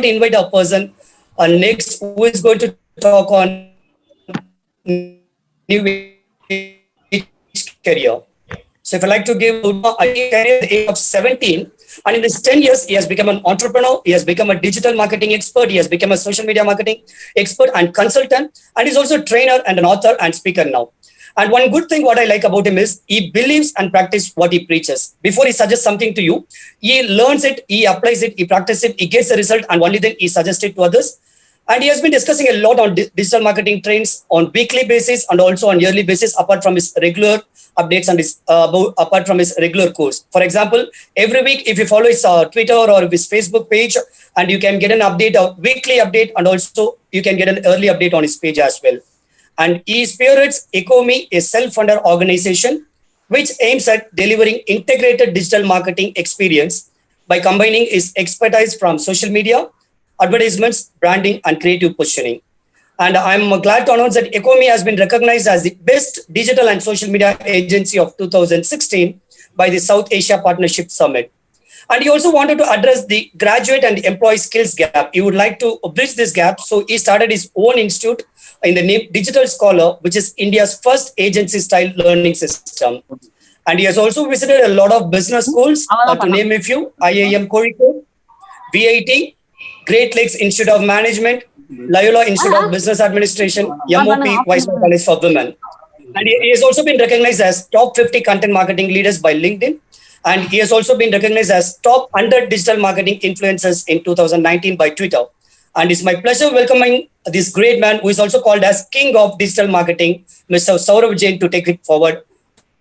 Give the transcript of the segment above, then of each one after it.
invite a person next who is going to talk on new age career. So if I like to give career at the age of 17, and in this 10 years, he has become an entrepreneur, he has become a digital marketing expert, he has become a social media marketing expert and consultant, and he's also a trainer and an author and speaker now. And one good thing what I like about him is he believes and practices what he preaches. Before he suggests something to you, he learns it, he applies it, he practices it, he gets the result, and only then he suggests it to others. And he has been discussing a lot on digital marketing trends on weekly basis and also on yearly basis, apart from his regular updates and apart from his regular course. For example, every week, if you follow his Twitter or his Facebook page, and you can get an update, a weekly update, and also you can get an early update on his page as well. And he spearheads EcoMe, a self-funded organization which aims at delivering integrated digital marketing experience by combining his expertise from social media, advertisements, branding, and creative positioning. And I'm glad to announce that EcoMe has been recognized as the best digital and social media agency of 2016 by the South Asia Partnership Summit. And he also wanted to address the graduate and employee skills gap. He would like to bridge this gap. So he started his own institute in the name Digital Scholar, which is India's first agency-style learning system. And he has also visited a lot of business schools, to name a few: IIM Kozhikode, VIT, Great Lakes Institute of Management, Loyola Institute of Business Administration, MOP, Weissman College for Women. And he has also been recognized as top 50 content marketing leaders by LinkedIn. And he has also been recognized as top 100 digital marketing influencers in 2019 by Twitter. And it's my pleasure welcoming this great man who is also called as King of Digital Marketing, Mr. Sorav Jain, to take it forward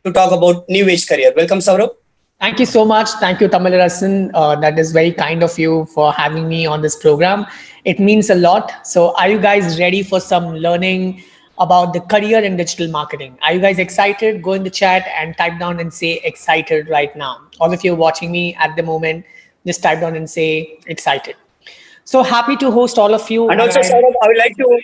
to talk about new age career. Welcome, Sorav. Thank you so much. Thank you, Tamilarasan. That is very kind of you for having me on this program. It means a lot. So are you guys ready for some learning about the career in digital marketing? Are you guys excited? Go in the chat and type down and say excited right now. All of you watching me at the moment, just type down and say excited. So happy to host all of you. And also, Sorav, I would like to,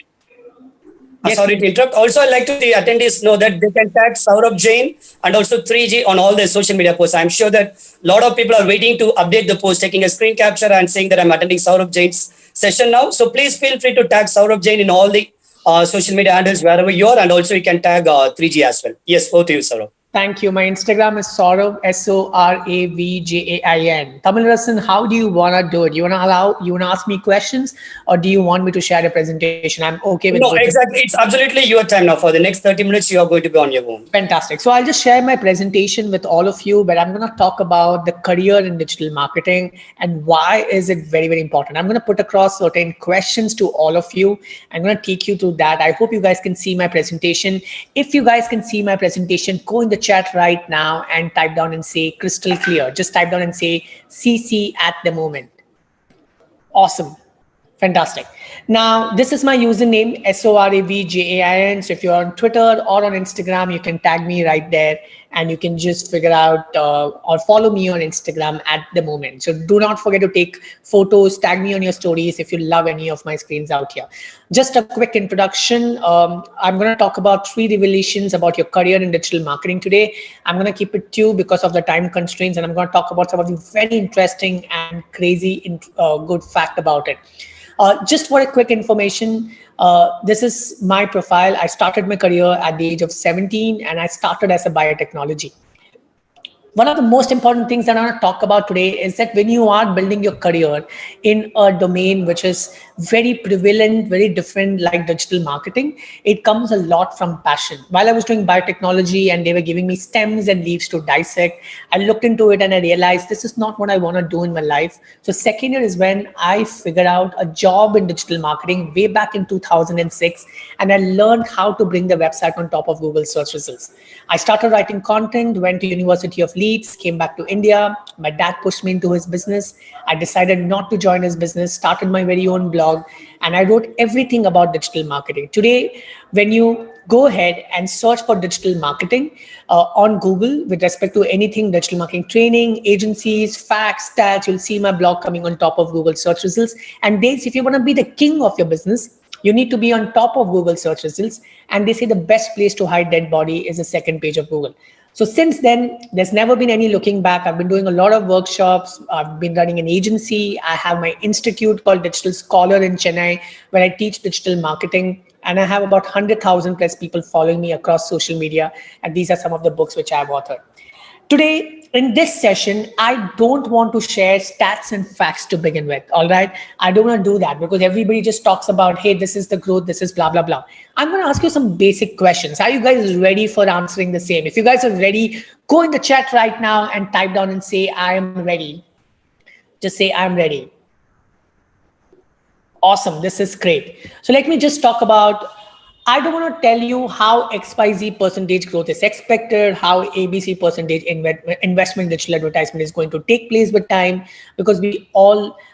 sorry to interrupt. Also, I'd like to the attendees know that they can tag Sorav Jain and also 3G on all their social media posts. I'm sure that a lot of people are waiting to update the post, taking a screen capture and saying that I'm attending Sorav Jain's session now. So please feel free to tag Sorav Jain in all the social media handles wherever you are, and also you can tag 3G as well. Yes, over to you, Sorav. Thank you. My Instagram is Sorav, SORAVJAIN. Tamilarasan, how do you want to do it? You want to ask me questions, or do you want me to share a presentation? I'm okay with No, exactly. It's absolutely your time now. For the next 30 minutes, you are going to be on your own. Fantastic. So I'll just share my presentation with all of you, but I'm going to talk about the career in digital marketing and why is it very, very important. I'm going to put across certain questions to all of you. I'm going to take you through that. I hope you guys can see my presentation. If you guys can see my presentation, go in the chat right now and type down and say crystal clear. Just type down and say CC at the moment. Awesome. Fantastic. Now, this is my username, SORAVJAIN. So if you're on Twitter or on Instagram, you can tag me right there and you can just figure out or follow me on Instagram at the moment. So do not forget to take photos, tag me on your stories if you love any of my screens out here. Just a quick introduction. I'm going to talk about 3 revelations about your career in digital marketing today. I'm going to keep it 2 because of the time constraints, and I'm going to talk about some of the very interesting and crazy good fact about it. Just for a quick information, this is my profile. I started my career at the age of 17 and I started as a biotechnology. One of the most important things that I want to talk about today is that when you are building your career in a domain which is very prevalent, very different like digital marketing, it comes a lot from passion. While I was doing biotechnology and they were giving me stems and leaves to dissect, I looked into it and I realized this is not what I want to do in my life. So second year is when I figured out a job in digital marketing way back in 2006, and I learned how to bring the website on top of Google search results. I started writing content, went to University of Leeds, came back to India. My dad pushed me into his business. I decided not to join his business, started my very own blog, and I wrote everything about digital marketing. Today, when you go ahead and search for digital marketing on Google with respect to anything digital marketing training, agencies, facts, stats, you'll see my blog coming on top of Google search results. And if you want to be the king of your business, you need to be on top of Google search results. And they say the best place to hide dead body is the second page of Google. So since then, there's never been any looking back. I've been doing a lot of workshops. I've been running an agency. I have my institute called Digital Scholar in Chennai, where I teach digital marketing. And I have about 100,000 plus people following me across social media. And these are some of the books which I've authored. Today, in this session, I don't want to share stats and facts to begin with. All right. I don't want to do that because everybody just talks about, hey, this is the growth, this is blah, blah, blah. I'm going to ask you some basic questions. Are you guys ready for answering the same? If you guys are ready, go in the chat right now and type down and say, I am ready. Just say, I'm ready. Awesome. This is great. So let me just talk about, I don't want to tell you how XYZ percentage growth is expected, how ABC percentage investment digital advertisement is going to take place with time, because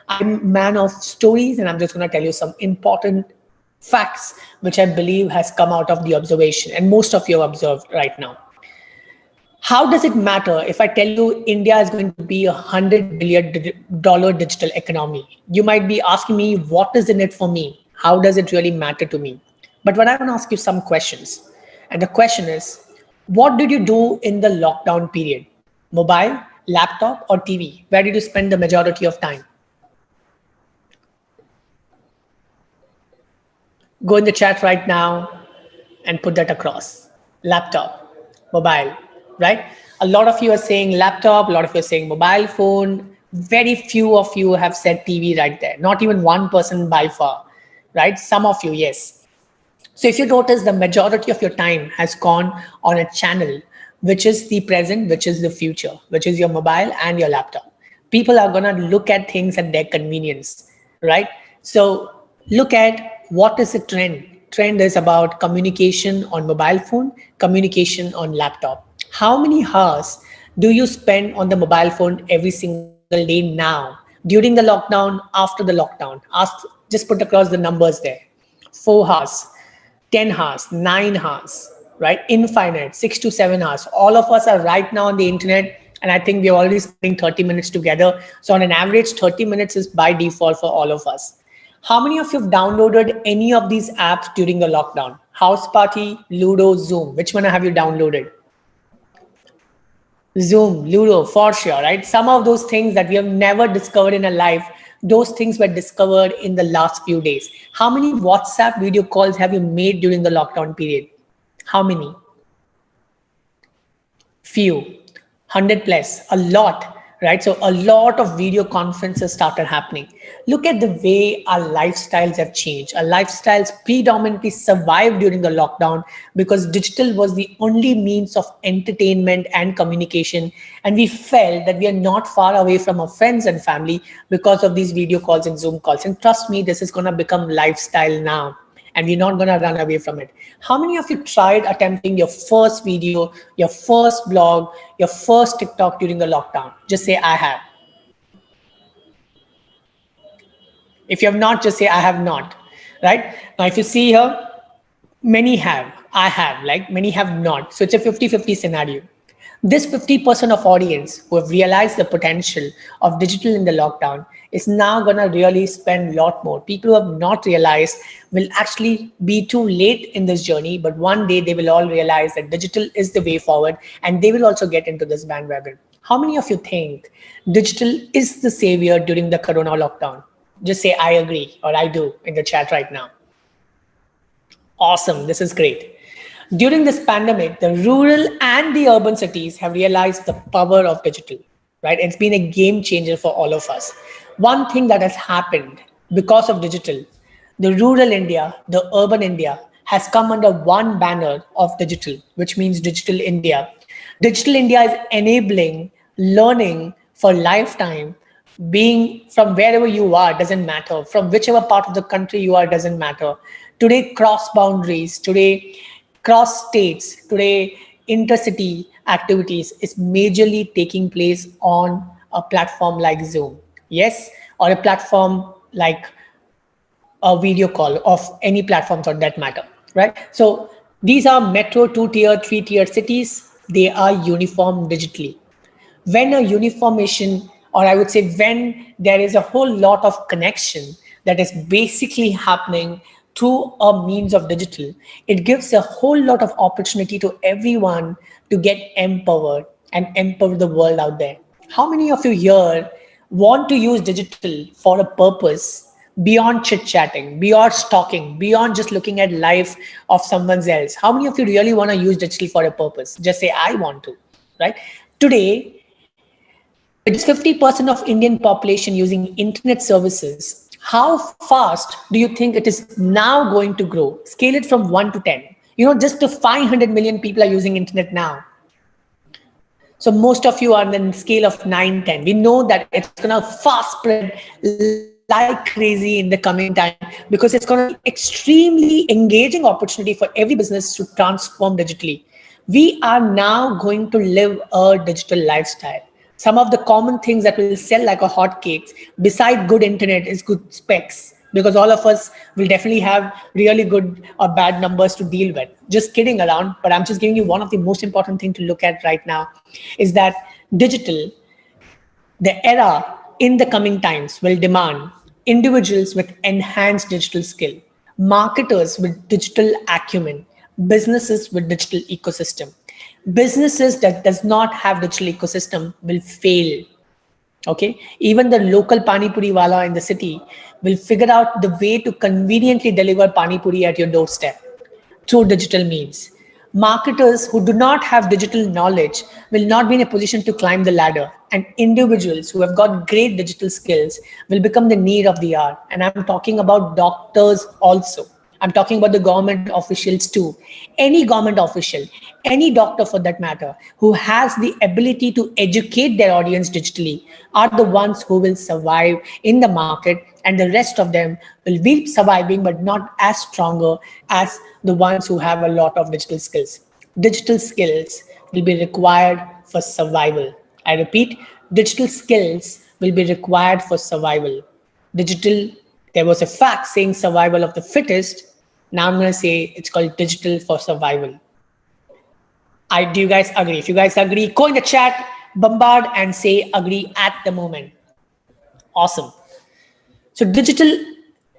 I'm a man of stories, and I'm just going to tell you some important facts, which I believe has come out of the observation, and most of you have observed right now. How does it matter if I tell you India is going to be $100 billion digital economy? You might be asking me, what is in it for me? How does it really matter to me? But when I want to ask you some questions, and the question is, what did you do in the lockdown period? Mobile, laptop, or TV? Where did you spend the majority of time? Go in the chat right now and put that across. Laptop, mobile, right? A lot of you are saying laptop, a lot of you are saying mobile phone. Very few of you have said TV right there. Not even 1% by far, right? Some of you, yes. So if you notice, the majority of your time has gone on a channel, which is the present, which is the future, which is your mobile and your laptop. People are going to look at things at their convenience, right? So look at what is the trend. Trend is about communication on mobile phone, communication on laptop. How many hours do you spend on the mobile phone every single day now, during the lockdown, after the lockdown? Just put across the numbers there. 4 hours. 10 hours, 9 hours, right? Infinite, 6 to 7 hours. All of us are right now on the internet, and I think we're already spending 30 minutes together. So on an average, 30 minutes is by default for all of us. How many of you have downloaded any of these apps during the lockdown? House Party, Ludo, Zoom. Which one have you downloaded? Zoom, Ludo, for sure, right? Some of those things that we have never discovered in our life, those things were discovered in the last few days. How many WhatsApp video calls have you made during the lockdown period? How many? Few. 100 plus, a lot, right? So a lot of video conferences started happening. Look at the way our lifestyles have changed. Our lifestyles predominantly survived during the lockdown because digital was the only means of entertainment and communication. And we felt that we are not far away from our friends and family because of these video calls and Zoom calls. And trust me, this is going to become lifestyle now, and we're not going to run away from it. How many of you tried attempting your first video, your first blog, your first TikTok during the lockdown? Just say, I have. If you have not, just say, I have not, right? Now, if you see here, many have, I have, like many have not. So it's a 50-50 scenario. This 50% of audience who have realized the potential of digital in the lockdown is now going to really spend a lot more. People who have not realized will actually be too late in this journey, but one day they will all realize that digital is the way forward, and they will also get into this bandwagon. How many of you think digital is the savior during the Corona lockdown? Just say, I agree, or I do in the chat right now. Awesome, this is great. During this pandemic, the rural and the urban cities have realized the power of digital, right? It's been a game changer for all of us. One thing that has happened because of digital, the rural India, the urban India has come under one banner of digital, which means Digital India. Digital India is enabling learning for lifetime. Being from wherever you are doesn't matter. From whichever part of the country you are doesn't matter. Today, cross boundaries, today, cross states, today, intercity activities is majorly taking place on a platform like Zoom. Yes, or a platform like a video call of any platforms for that matter, right? So these are metro 2-tier, 3-tier cities. They are uniform digitally. When a uniformation, or I would say when there is a whole lot of connection that is basically happening through a means of digital, it gives a whole lot of opportunity to everyone to get empowered and empower the world out there. How many of you here want to use digital for a purpose beyond chit chatting, beyond stalking, beyond just looking at life of someone else? How many of you really want to use digital for a purpose? Just say, I want to, right? Today, with just 50% of Indian population using internet services, how fast do you think it is now going to grow? Scale it from 1 to 10. Just the 500 million people are using internet now. So most of you are on the scale of 9, 10. We know that it's going to fast spread like crazy in the coming time because it's going to be extremely engaging opportunity for every business to transform digitally. We are now going to live a digital lifestyle. Some of the common things that will sell like a hotcakes, beside good internet, is good specs, because all of us will definitely have really good or bad numbers to deal with. Just kidding around, but I'm just giving you one of the most important things to look at right now is that digital, the era in the coming times, will demand individuals with enhanced digital skill, marketers with digital acumen, businesses with digital ecosystem. Businesses that does not have digital ecosystem will fail. Okay, even the local pani puri wala in the city will figure out the way to conveniently deliver pani puri at your doorstep through digital means. Marketers who do not have digital knowledge will not be in a position to climb the ladder, and individuals who have got great digital skills will become the need of the hour. And I'm talking about doctors also. I'm talking about the government officials too. Any government official, any doctor for that matter, who has the ability to educate their audience digitally are the ones who will survive in the market, and the rest of them will be surviving but not as stronger as the ones who have a lot of digital skills. Digital skills will be required for survival. I repeat, digital skills will be required for survival. Digital, there was a fact saying survival of the fittest. Now I'm going to say it's called digital for survival. Do you guys agree? If you guys agree, go in the chat, bombard and say agree at the moment. Awesome. So digital,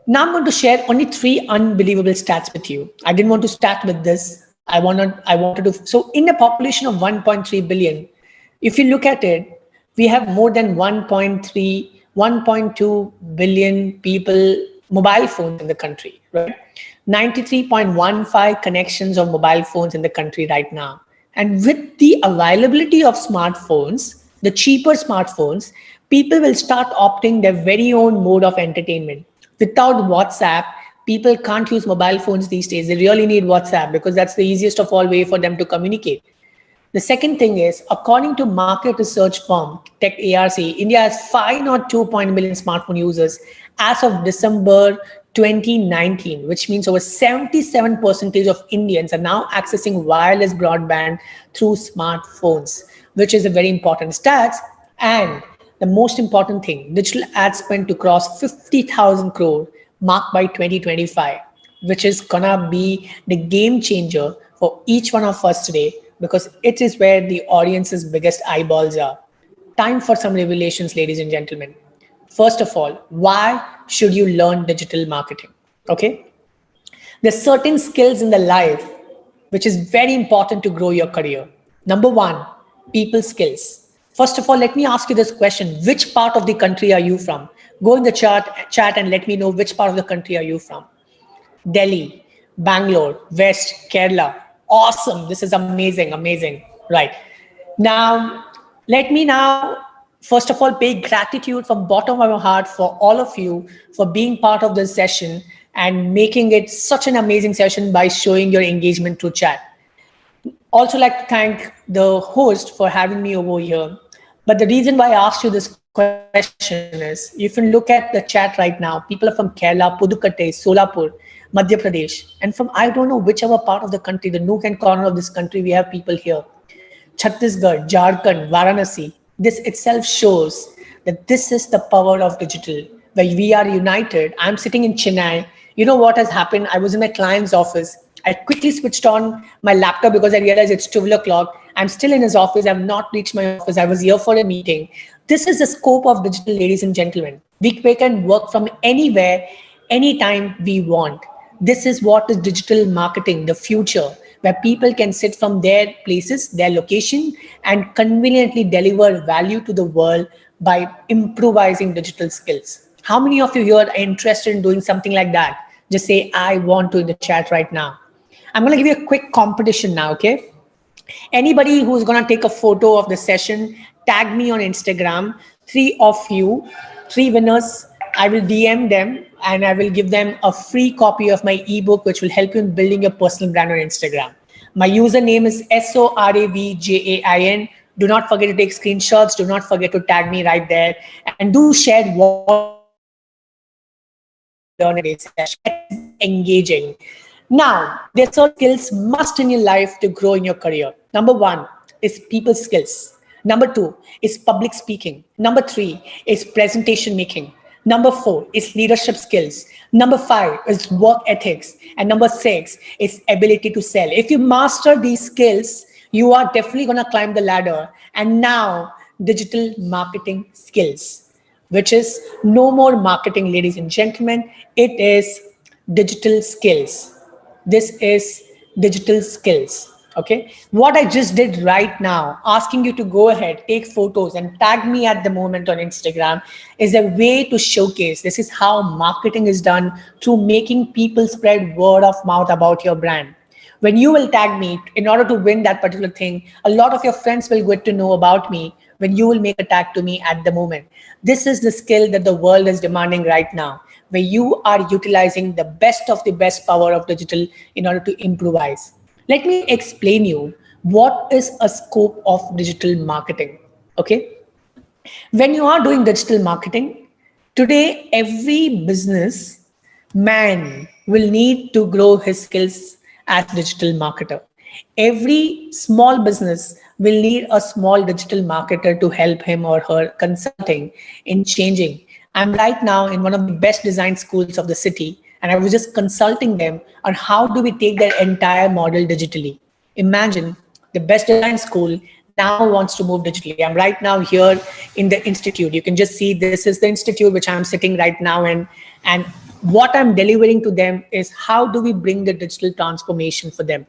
now I'm going to share only 3 unbelievable stats with you. I didn't want to start with this. I wanted to, so in a population of 1.3 billion, if you look at it, we have more than 1.2 billion people, mobile phones in the country, right? 93.15 connections of mobile phones in the country right now. And with the availability of smartphones, the cheaper smartphones, people will start opting their very own mode of entertainment. Without WhatsApp, people can't use mobile phones these days. They really need WhatsApp because that's the easiest of all way for them to communicate. The second thing is, according to market research firm Tech ARC, India has 502 million smartphone users as of December 2019, which means over 77% of Indians are now accessing wireless broadband through smartphones, which is a very important stats. And the most important thing, digital ad spend to cross 50,000 crore marked by 2025, which is gonna be the game changer for each one of us today, because it is where the audience's biggest eyeballs are. Time for some revelations, ladies and gentlemen. First of all, why should you learn digital marketing? Okay. There's certain skills in the life which is very important to grow your career. Number 1, people skills. First of all, let me ask you this question. Which part of the country are you from? Go in the chat and let me know which part of the country are you from. Delhi, Bangalore, West, Kerala. Awesome. This is amazing, amazing. Right. Now, let me now, first of all, pay gratitude from bottom of my heart for all of you for being part of this session and making it such an amazing session by showing your engagement through chat. Also like to thank the host for having me over here. But the reason why I asked you this question is, if you look at the chat right now, people are from Kerala, Pudukkottai, Solapur, Madhya Pradesh, and from I don't know whichever part of the country, the nook and corner of this country, we have people here. Chhattisgarh, Jharkhand, Varanasi. This itself shows that this is the power of digital, where we are united. I'm sitting in Chennai. You know what has happened? I was in my client's office. I quickly switched on my laptop because I realized it's 12 o'clock. I'm still in his office. I've not reached my office. I was here for a meeting. This is the scope of digital, ladies and gentlemen. We can work from anywhere, anytime we want. This is what is digital marketing, the future, where people can sit from their places, their location, and conveniently deliver value to the world by improvising digital skills. How many of you here are interested in doing something like that? Just say, I want to in the chat right now. I'm going to give you a quick competition now, okay? Anybody who's going to take a photo of the session, tag me on Instagram. Three of you, three winners, I will DM them and I will give them a free copy of my ebook, which will help you in building your personal brand on Instagram. My username is SORAVJAIN. Do not forget to take screenshots. Do not forget to tag me right there. And do share what you learn in today's session. Let's be engaging. Now, there are certain skills must in your life to grow in your career. Number one is people skills. Number two is public speaking. Number three is presentation making. Number four is leadership skills. Number five is work ethics. And number six is ability to sell. If you master these skills, you are definitely going to climb the ladder. And now, digital marketing skills, which is no more marketing, ladies and gentlemen. It is digital skills. This is digital skills. Okay. What I just did right now, asking you to go ahead, take photos and tag me at the moment on Instagram, is a way to showcase this is how marketing is done through making people spread word of mouth about your brand. When you will tag me, in order to win that particular thing, a lot of your friends will get to know about me when you will make a tag to me at the moment. This is the skill that the world is demanding right now, where you are utilizing the best power of digital in order to improvise. Let me explain you what is a scope of digital marketing. Okay. When you are doing digital marketing, today every business man will need to grow his skills as digital marketer. Every small business will need a small digital marketer to help him or her consulting in changing. I'm right now in one of the best design schools of the city, and I was just consulting them on how do we take their entire model digitally. Imagine the best design school now wants to move digitally. I'm right now here in the institute. You can just see this is the institute which I'm sitting right now in, and what I'm delivering to them is how do we bring the digital transformation for them.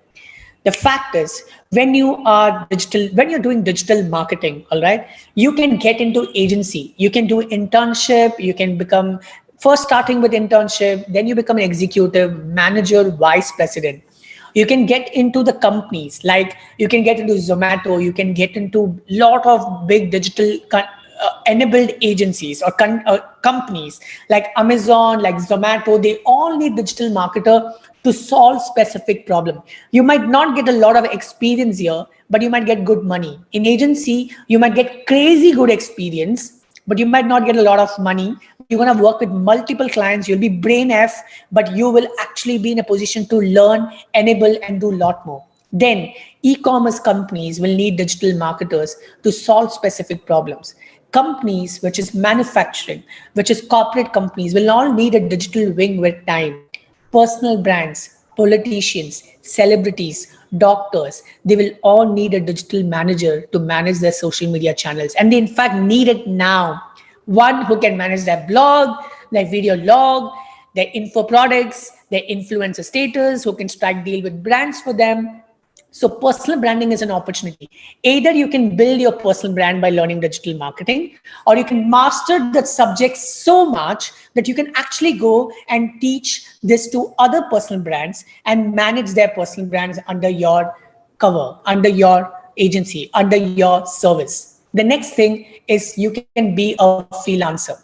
The fact is, when you're doing digital marketing, all right, you can get into agency, you can do internship, you can become, first starting with internship, then you become an executive manager, vice president. You can get into the companies, like you can get into Zomato, you can get into lot of big digital enabled agencies or companies like Amazon, like Zomato. They all need digital marketer to solve specific problem. You might not get a lot of experience here, but you might get good money. In agency, you might get crazy good experience, but you might not get a lot of money. You're going to work with multiple clients. You'll be brain F, but you will actually be in a position to learn, enable, and do a lot more. Then e-commerce companies will need digital marketers to solve specific problems. Companies, which is manufacturing, which is corporate companies, will all need a digital wing with time. Personal brands, politicians, celebrities, doctors, they will all need a digital manager to manage their social media channels. And they in fact need it now. One who can manage their blog, their video log, their info products, their influencer status, who can strike deal with brands for them. So personal branding is an opportunity. Either you can build your personal brand by learning digital marketing, or you can master that subject so much that you can actually go and teach this to other personal brands and manage their personal brands under your cover, under your agency, under your service. The next thing is you can be a freelancer.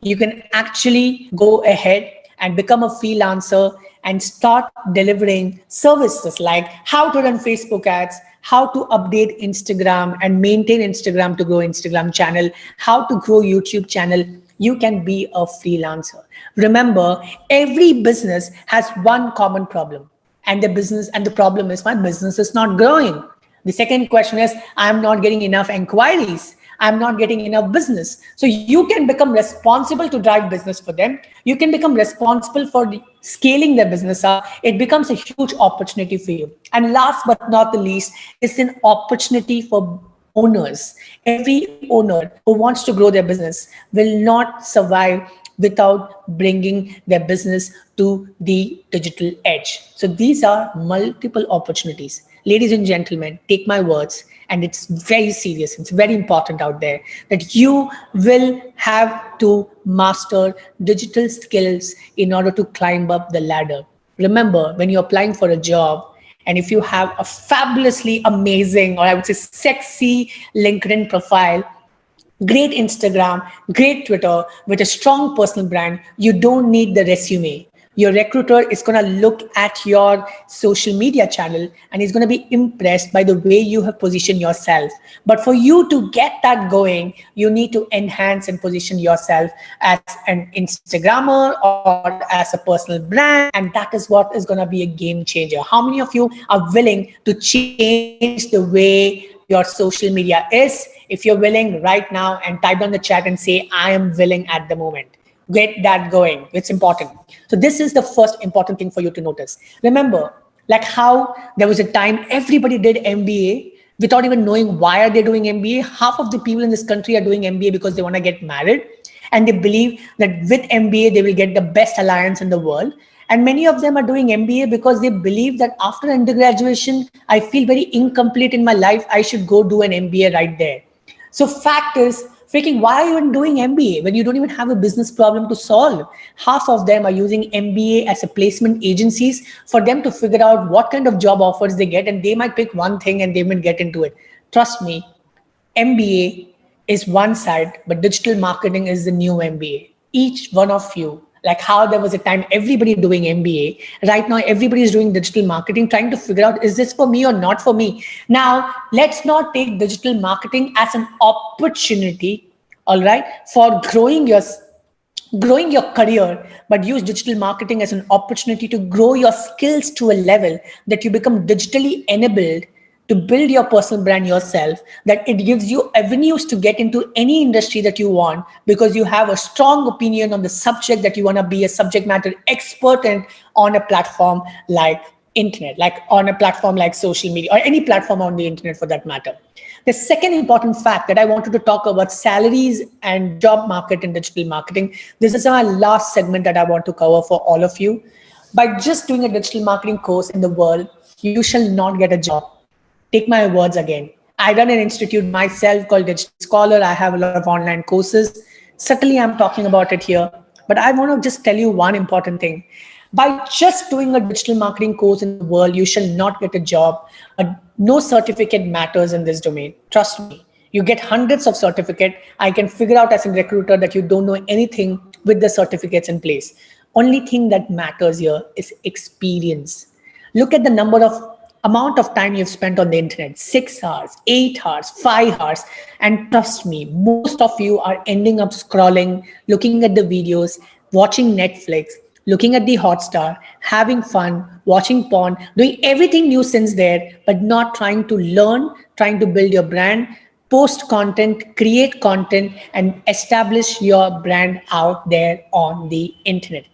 You can actually go ahead and become a freelancer and start delivering services like how to run Facebook ads, how to update Instagram and maintain Instagram to grow Instagram channel, how to grow YouTube channel. You can be a freelancer. Remember, every business has one common problem, and the problem is my business is not growing. The second question is, I'm not getting enough inquiries. I'm not getting enough business. So you can become responsible to drive business for them. You can become responsible for scaling their business up. It becomes a huge opportunity for you. And last but not the least, it's an opportunity for owners. Every owner who wants to grow their business will not survive without bringing their business to the digital edge. So these are multiple opportunities. Ladies and gentlemen, take my words, and it's very serious, it's very important out there that you will have to master digital skills in order to climb up the ladder. Remember, when you're applying for a job, and if you have a fabulously amazing, or I would say sexy LinkedIn profile, great Instagram, great Twitter with a strong personal brand, you don't need the resume. Your recruiter is going to look at your social media channel and is going to be impressed by the way you have positioned yourself. But for you to get that going, you need to enhance and position yourself as an Instagrammer or as a personal brand. And that is what is going to be a game changer. How many of you are willing to change the way your social media is? If you're willing right now, and type down the chat and say, I am willing at the moment. Get that going. It's important. So this is the first important thing for you to notice. Remember, like how there was a time everybody did MBA without even knowing why are they doing MBA. Half of the people in this country are doing MBA because they want to get married, and they believe that with MBA they will get the best alliance in the world. And many of them are doing MBA because they believe that after undergraduation, I feel very incomplete in my life. I should go do an MBA right there. So fact is, freaking, why are you even doing MBA when you don't even have a business problem to solve? Half of them are using MBA as a placement agencies for them to figure out what kind of job offers they get, and they might pick one thing and they might get into it. Trust me, MBA is one side, but digital marketing is the new MBA. Each one of you, like how there was a time everybody doing MBA, right now everybody is doing digital marketing, trying to figure out, is this for me or not for me? Now, let's not take digital marketing as an opportunity, all right, for growing your career, but use digital marketing as an opportunity to grow your skills to a level that you become digitally enabled to build your personal brand yourself, that it gives you avenues to get into any industry that you want because you have a strong opinion on the subject that you want to be a subject matter expert in on a platform like internet, like on a platform like social media or any platform on the internet for that matter. The second important fact that I wanted to talk about salaries and job market in digital marketing. This is my last segment that I want to cover for all of you. By just doing a digital marketing course in the world, you shall not get a job. Take my words again. I run an institute myself called Digital Scholar. I have a lot of online courses. Certainly, I'm talking about it here. But I want to just tell you one important thing. By just doing a digital marketing course in the world, you shall not get a job. No certificate matters in this domain. Trust me. You get hundreds of certificates. I can figure out as a recruiter that you don't know anything with the certificates in place. Only thing that matters here is experience. Look at the amount of time you've spent on the internet, 6 hours, 8 hours, 5 hours. And trust me, most of you are ending up scrolling, looking at the videos, watching Netflix, looking at the Hotstar, having fun, watching porn, doing everything new since there, but not trying to learn, trying to build your brand, post content, create content, and establish your brand out there on the internet.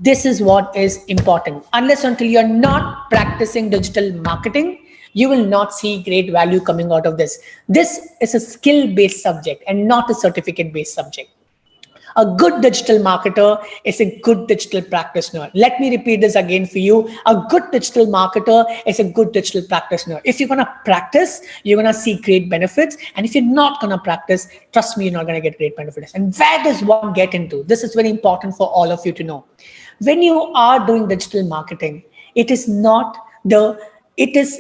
This is what is important. Unless until you're not practicing digital marketing, you will not see great value coming out of this. This is a skill-based subject and not a certificate-based subject. A good digital marketer is a good digital practitioner. Let me repeat this again for you. A good digital marketer is a good digital practitioner. If you're going to practice, you're going to see great benefits. And if you're not going to practice, trust me, you're not going to get great benefits. And where does one get into? This is very important for all of you to know. When you are doing digital marketing, it is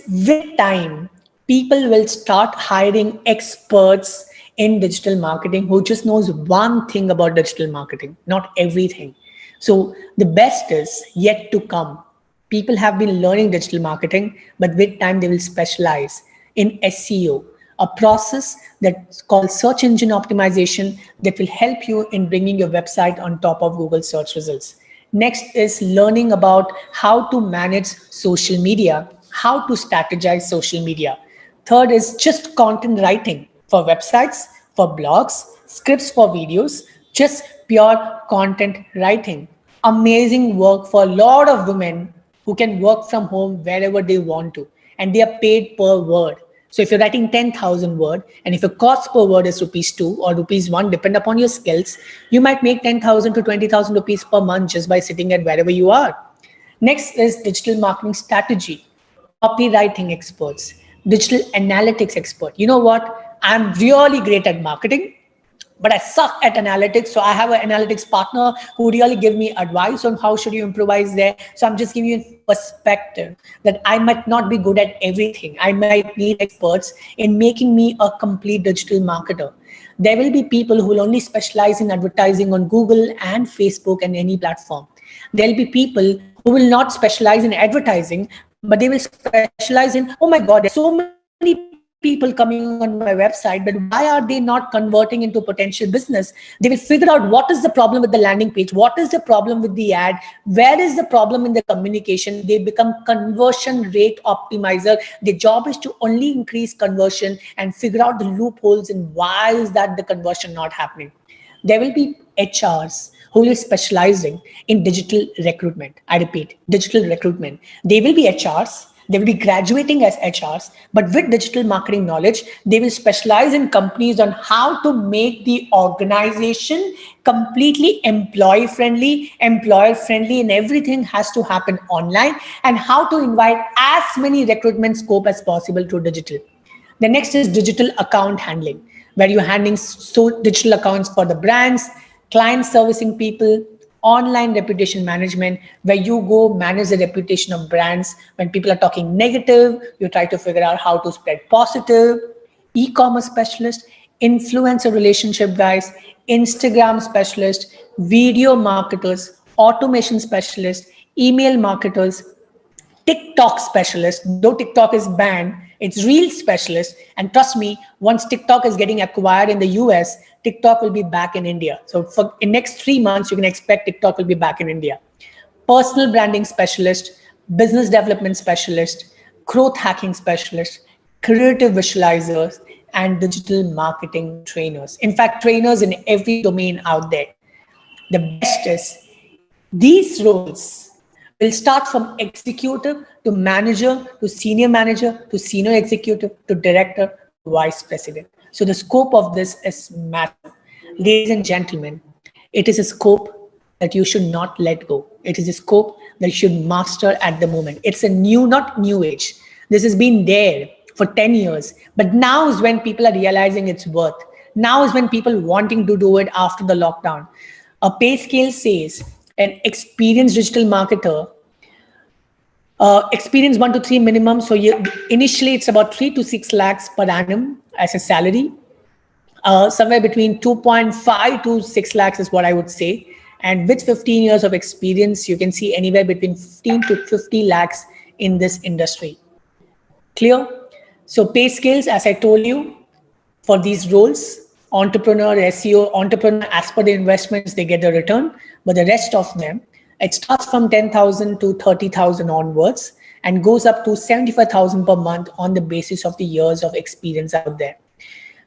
with time, people will start hiring experts in digital marketing who just knows one thing about digital marketing, not everything. So the best is yet to come. People have been learning digital marketing, but with time they will specialize in SEO, a process that's called search engine optimization that will help you in bringing your website on top of Google search results. Next is learning about how to manage social media, how to strategize social media. Third is just content writing for websites, for blogs, scripts for videos, just pure content writing. Amazing work for a lot of women who can work from home wherever they want to, and they are paid per word. So if you're writing 10,000 word, and if your cost per word is rupees 2 or rupees 1, depend upon your skills, you might make 10,000 to 20,000 rupees per month just by sitting at wherever you are. Next is digital marketing strategy, copywriting experts, digital analytics expert. You know what? I'm really great at marketing, but I suck at analytics. So I have an analytics partner who really give me advice on how should you improvise there. So I'm just giving you a perspective that I might not be good at everything. I might need experts in making me a complete digital marketer. There will be people who will only specialize in advertising on Google and Facebook and any platform. There'll be people who will not specialize in advertising, but they will specialize in, oh my God, there's so many people coming on my website, but why are they not converting into potential business? They will figure out what is the problem with the landing page, what is the problem with the ad, where is the problem in the communication. They become conversion rate optimizer. Their job is to only increase conversion and figure out the loopholes in why is that the conversion not happening. There will be HRs who will be specializing in digital recruitment. I repeat, digital recruitment. They will be HRs. They will be graduating as HRs, but with digital marketing knowledge, they will specialize in companies on how to make the organization completely employer friendly, and everything has to happen online, and how to invite as many recruitment scope as possible to digital. The next is digital account handling, where you're handling digital accounts for the brands, client servicing people, online reputation management, where you go manage the reputation of brands. When people are talking negative, you try to figure out how to spread positive. E-commerce specialist, influencer relationship guys, Instagram specialist, video marketers, automation specialist, email marketers, TikTok specialist. Though TikTok is banned, it's real specialist. And trust me, once TikTok is getting acquired in the US, TikTok will be back in India. So for in next 3 months, you can expect TikTok will be back in India. Personal branding specialist, business development specialist, growth hacking specialist, creative visualizers, and digital marketing trainers. In fact, trainers in every domain out there. The best is these roles will start from executive to manager to senior executive to director to vice president. So the scope of this is massive. Ladies and gentlemen, it is a scope that you should not let go. It is a scope that you should master at the moment. It's a not new age. This has been there for 10 years, but now is when people are realizing its worth. Now is when people wanting to do it after the lockdown. A pay scale says an experienced digital marketer, experience 1 to 3 minimum. So initially it's about 3 to 6 lakhs per annum as a salary. Somewhere between 2.5 to 6 lakhs is what I would say. And with 15 years of experience, you can see anywhere between 15 to 50 lakhs in this industry. Clear? So pay scales, as I told you, for these roles, entrepreneur, SEO, entrepreneur, as per the investments, they get the return. But the rest of them, it starts from 10,000 to 30,000 onwards and goes up to 75,000 per month on the basis of the years of experience out there.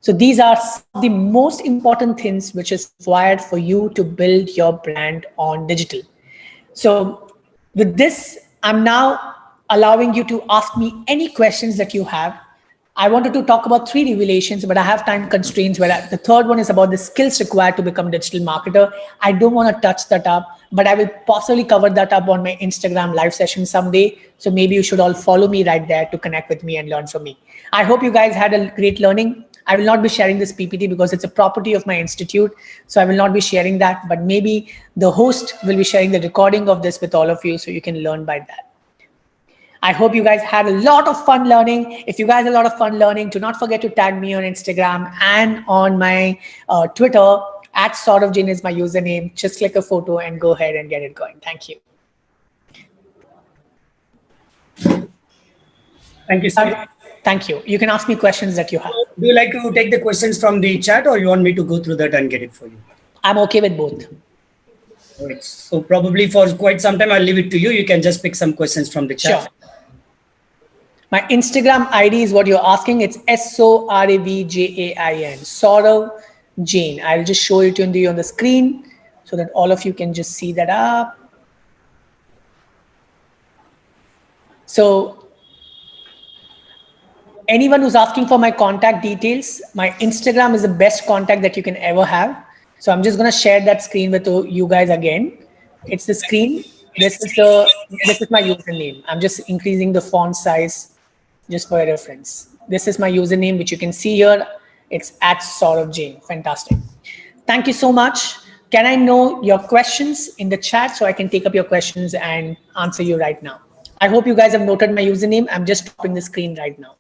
So these are the most important things which is required for you to build your brand on digital. So with this, I'm now allowing you to ask me any questions that you have. I wanted to talk about 3 revelations, but I have time constraints where the third one is about the skills required to become a digital marketer. I don't want to touch that up, but I will possibly cover that up on my Instagram live session someday. So maybe you should all follow me right there to connect with me and learn from me. I hope you guys had a great learning. I will not be sharing this PPT because it's a property of my institute. So I will not be sharing that, but maybe the host will be sharing the recording of this with all of you so you can learn by that. I hope you guys had a lot of fun learning. If you guys had a lot of fun learning, do not forget to tag me on Instagram and on my Twitter. At Sorav Jain is my username. Just click a photo and go ahead and get it going. Thank you. Thank you, sir. Thank you. You can ask me questions that you have. Do you like to take the questions from the chat, or you want me to go through that and get it for you? I'm okay with both. All right. So probably for quite some time, I'll leave it to you. You can just pick some questions from the chat. Sure. My Instagram ID is what you're asking. It's SORAVJAIN, Sorav Jain. I'll just show it to you on the screen so that all of you can just see that up. So Anyone who's asking for my contact details, my Instagram is the best contact that you can ever have. So I'm just going to share that screen with you guys again. It's the screen. This is my username. I'm just increasing the font size just for a reference. This is my username, which you can see here. It's at Sorav Jain. Fantastic. Thank you so much. Can I know your questions in the chat so I can take up your questions and answer you right now? I hope you guys have noted my username. I'm just stopping the screen right now.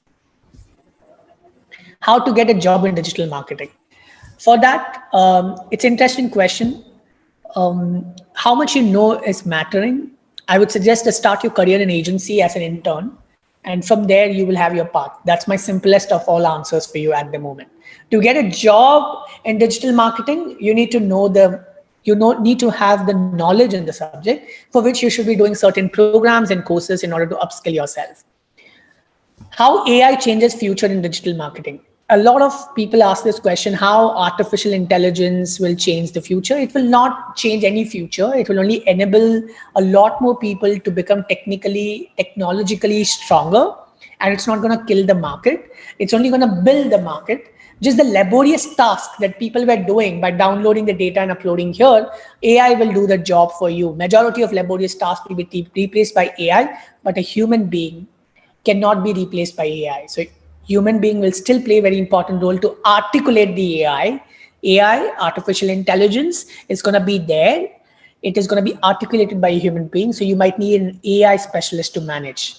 How to get a job in digital marketing? For that, it's an interesting question. How much you know is mattering. I would suggest to start your career in agency as an intern, and from there you will have your path. That's my simplest of all answers for you at the moment. To get a job in digital marketing, you need to know need to have the knowledge in the subject, for which you should be doing certain programs and courses in order to upskill yourself. How AI changes future in digital marketing. A lot of people ask this question, how artificial intelligence will change the future. It will not change any future. It will only enable a lot more people to become technologically stronger, and it's not going to kill the market. It's only going to build the market. Just the laborious task that people were doing by downloading the data and uploading here, AI will do the job for you. Majority of laborious tasks will be replaced by AI, but a human being cannot be replaced by AI. So human being will still play a very important role to articulate the AI. AI, artificial intelligence, is going to be there. It is going to be articulated by a human being. So you might need an AI specialist to manage.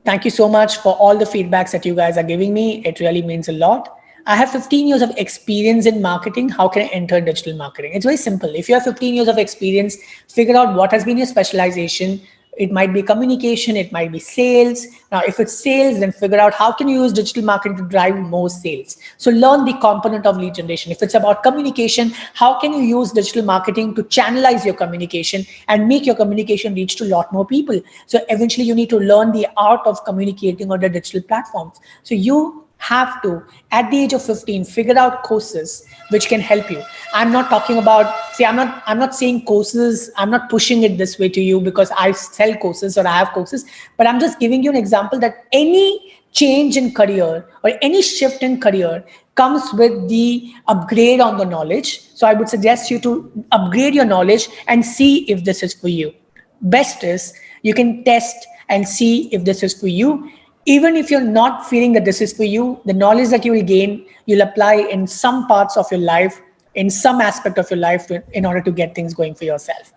Thank you so much for all the feedbacks that you guys are giving me. It really means a lot. I have 15 years of experience in marketing. How can I enter digital marketing? It's very simple. If you have 15 years of experience, figure out what has been your specialization. It might be communication, it might be sales. Now, if it's sales, then figure out how can you use digital marketing to drive more sales. So learn the component of lead generation. If it's about communication, how can you use digital marketing to channelize your communication and make your communication reach to a lot more people? So eventually you need to learn the art of communicating on the digital platforms. So you have to, at the age of 15, figure out courses which can help you. I'm not talking about, see, I'm not saying courses, I'm not pushing it this way to you because I sell courses or I have courses, but I'm just giving you an example that any change in career or any shift in career comes with the upgrade on the knowledge. So I would suggest you to upgrade your knowledge and see if this is for you. Best is you can test and see if this is for you. Even if you're not feeling that this is for you, the knowledge that you will gain, you'll apply in some parts of your life, in some aspect of your life in order to get things going for yourself.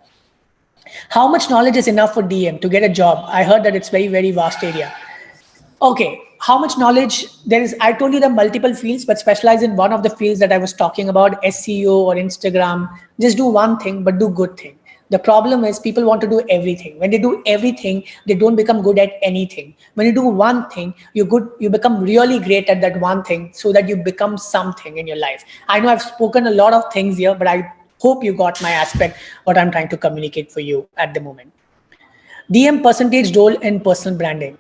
How much knowledge is enough for DM to get a job? I heard that it's very, very vast area. Okay, how much knowledge there is? I told you the multiple fields, but specialize in one of the fields that I was talking about, SEO or Instagram. Just do one thing, but do good thing. The problem is people want to do everything. When they do everything, they don't become good at anything. When you do one thing, you become really great at that one thing so that you become something in your life. I know I've spoken a lot of things here, but I hope you got my aspect, what I'm trying to communicate for you at the moment. DM percentage role in personal branding.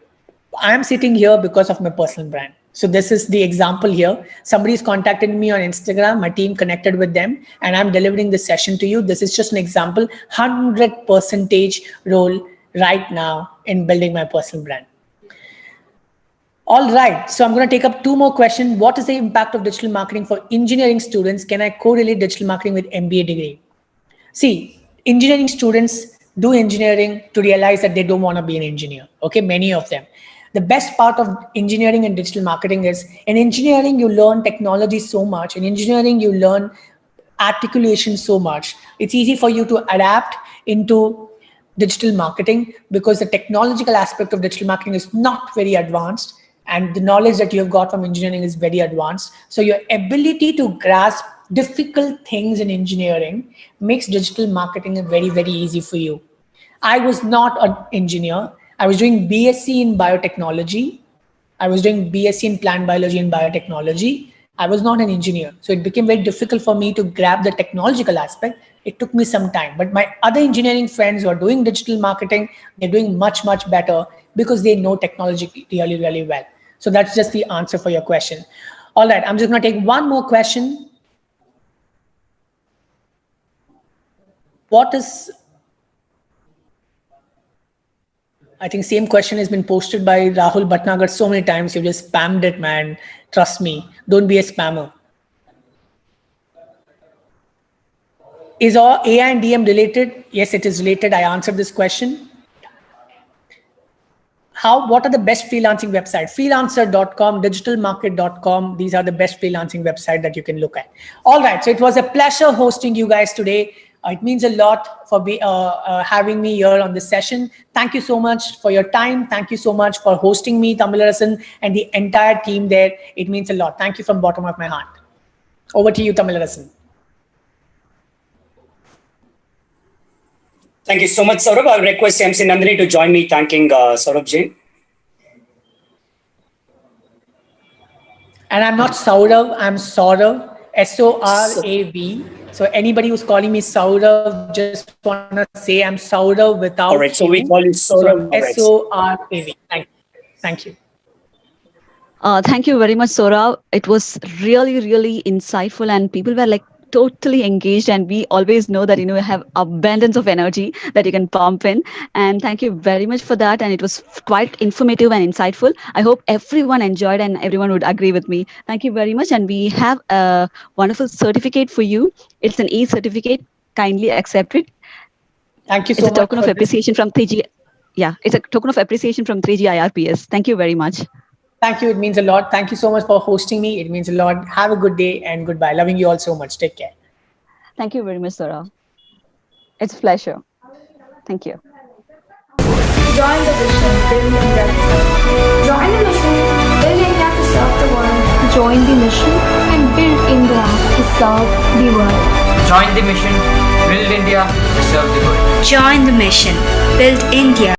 I'm sitting here because of my personal brand. So this is the example here. Somebody's contacted me on Instagram, my team connected with them, and I'm delivering this session to you. This is just an example, 100% role right now in building my personal brand. All right, so I'm going to take up two more questions. What is the impact of digital marketing for engineering students? Can I correlate digital marketing with MBA degree? See, engineering students do engineering to realize that they don't want to be an engineer. Okay, many of them. The best part of engineering and digital marketing is in engineering, you learn technology so much. In engineering, you learn articulation so much. It's easy for you to adapt into digital marketing because the technological aspect of digital marketing is not very advanced and the knowledge that you have got from engineering is very advanced. So your ability to grasp difficult things in engineering makes digital marketing very, very easy for you. I was not an engineer. I was doing BSc in biotechnology. I was doing BSc in plant biology and biotechnology. I was not an engineer. So it became very difficult for me to grab the technological aspect. It took me some time. But my other engineering friends who are doing digital marketing, they're doing much, much better because they know technology really, really well. So that's just the answer for your question. All right, I'm just going to take one more question. What is I think same question has been posted by Rahul Bhatnagar so many times. You just spammed it, man. Trust me. Don't be a spammer. Is all AI and DM related? Yes, it is related. I answered this question. What are the best freelancing websites? Freelancer.com, digitalmarket.com. These are the best freelancing website that you can look at. All right. So it was a pleasure hosting you guys today. It means a lot for having me here on this session. Thank you so much for your time. Thank you so much for hosting me, Tamilarasan, and the entire team there. It means a lot. Thank you from the bottom of my heart. Over to you, Tamilarasan. Thank you so much, Sorav. I'll request MC Nandini to join me thanking Sorav Jain. And I'm not Sorav, I'm Sorav, S-O-R-A-V. So anybody who's calling me Sorav, just want to say I'm Sorav without All right, so we call you Sorav. So S-O-R-A-V. Thank you. Thank you very much, Sorav. It was really, really insightful, and people were like totally engaged, and we always know that you have abundance of energy that you can pump in, and thank you very much for that. And it was quite informative and insightful. I hope everyone enjoyed and everyone would agree with me. Thank you very much. And we have a wonderful certificate for you. It's an e-certificate. Kindly accept it. Thank you so much. It's a token of appreciation from 3G. Yeah, it's a token of appreciation from 3G IRPS. Thank you very much. Thank you. It means a lot. Thank you so much for hosting me. It means a lot. Have a good day and goodbye. Loving you all so much. Take care. Thank you very much, Sorav. It's a pleasure. Thank you. Join the mission, build India. Join the mission, build India to serve the world. Join the mission and build India to serve the world. Join the mission, build India to serve the world. Join the mission, build India